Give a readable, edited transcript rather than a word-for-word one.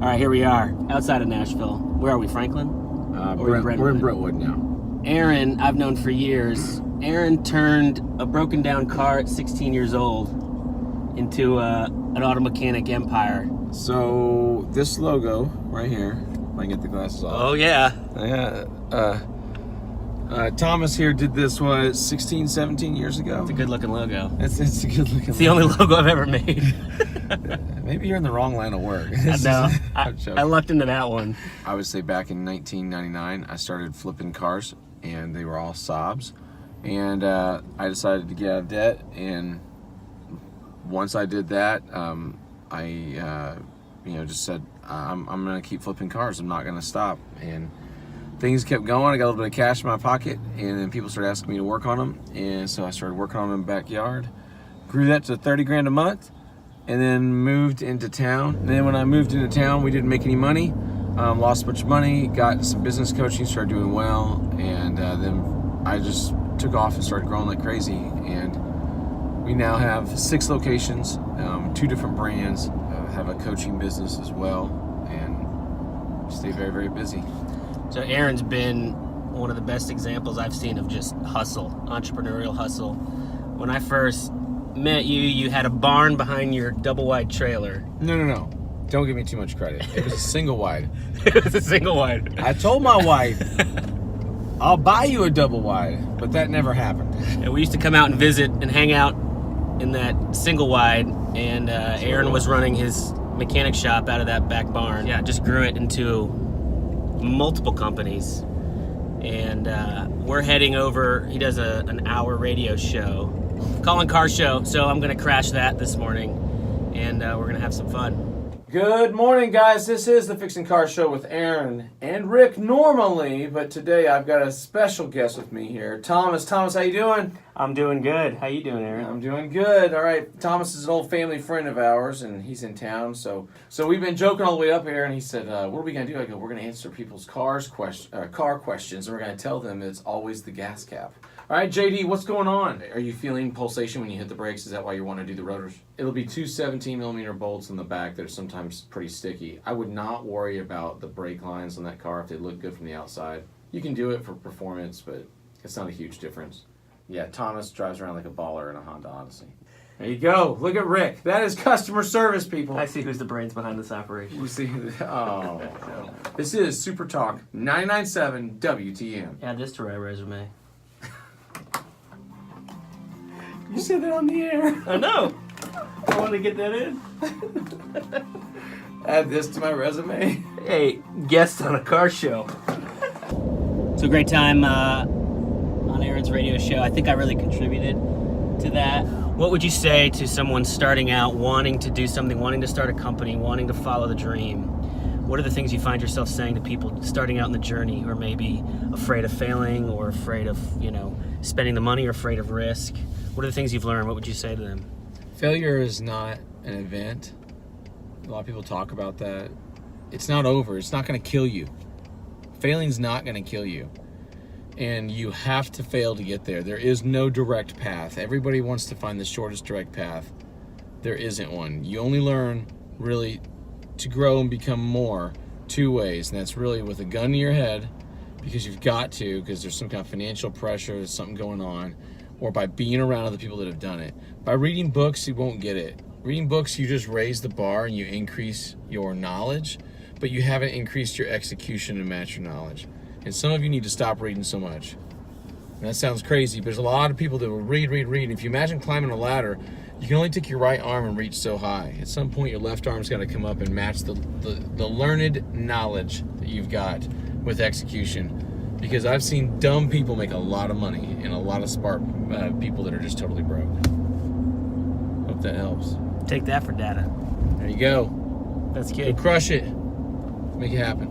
All right, here we are, outside of Nashville. Where are we, Franklin? We're in Brentwood now. Aaron, I've known for years. Aaron turned a broken down car at 16 years old into an auto mechanic empire. So this logo right here, if I can get the glasses off. Oh, yeah. Thomas here did this, 16, 17 years ago? It's a good looking logo. It's a good looking It's the only logo I've ever made. Maybe you're in the wrong line of work. No, I lucked into that one. I would say back in 1999, I started flipping cars, and they were all Saabs. And I decided to get out of debt, and once I did that, I just said, I'm going to keep flipping cars. I'm not going to stop. And things kept going. I got a little bit of cash in my pocket, and then people started asking me to work on them. And so I started working on them in the backyard. Grew that to 30 grand a month, and then moved into town. And then when I moved into town, we didn't make any money. Lost a bunch of money, got some business coaching, started doing well, and then I just took off and started growing like crazy. And we now have 6 locations, 2 different brands, have a coaching business as well, and stay very, very busy. So Aaron's been one of the best examples I've seen of just hustle, entrepreneurial hustle. When I first met you, you had a barn behind your double-wide trailer. No. Don't give me too much credit. It was a single wide. It was a single wide. I told my wife, I'll buy you a double wide, but that never happened. And we used to come out and visit and hang out in that single wide, and Aaron was running his mechanic shop out of that back barn. Yeah, just grew it into multiple companies. And we're heading over, he does an hour radio show, Calling Car Show, so I'm going to crash that this morning, and we're going to have some fun. Good morning, guys. This is the Fixing Car Show with Aaron and Rick normally, but today I've got a special guest with me here. Thomas, how you doing? I'm doing good. How you doing, Aaron? I'm doing good. All right. Thomas is an old family friend of ours, and he's in town. So we've been joking all the way up here, and he said, what are we going to do? I go, we're going to answer people's car questions, and we're going to tell them it's always the gas cap. All right, JD, what's going on? Are you feeling pulsation when you hit the brakes? Is that why you want to do the rotors? It'll be 2 17mm bolts in the back that are sometimes pretty sticky. I would not worry about the brake lines on that car if they look good from the outside. You can do it for performance, but it's not a huge difference. Yeah, Thomas drives around like a baller in a Honda Odyssey. There you go. Look at Rick. That is customer service, people. I see who's the brains behind this operation. You see, This is Super Talk 997 WTM. Add this to my resume. You said that on the air. I know. I want to get that in. Add this to my resume. Hey, guest on a car show. It's a great time on Aaron's radio show. I think I really contributed to that. What would you say to someone starting out, wanting to do something, wanting to start a company, wanting to follow the dream? What are the things you find yourself saying to people starting out in the journey who are maybe afraid of failing or afraid of, spending the money or afraid of risk? What are the things you've learned? What would you say to them? Failure is not an event. A lot of people talk about that. It's not over. It's not going to kill you. Failing's not going to kill you. And you have to fail to get there. There is no direct path. Everybody wants to find the shortest direct path. There isn't one. You only learn really to grow and become more 2 ways. And that's really with a gun to your head, because you've got to, because there's some kind of financial pressure, there's something going on, or by being around other people that have done it. By reading books, you won't get it. Reading books, you just raise the bar and you increase your knowledge, but you haven't increased your execution to match your knowledge. And some of you need to stop reading so much. And that sounds crazy, but there's a lot of people that will read. And if you imagine climbing a ladder, you can only take your right arm and reach so high. At some point, your left arm's got to come up and match the learned knowledge that you've got with execution. Because I've seen dumb people make a lot of money and a lot of smart people that are just totally broke. Hope that helps. Take that for data. There you go. That's good. Go crush it. Make it happen.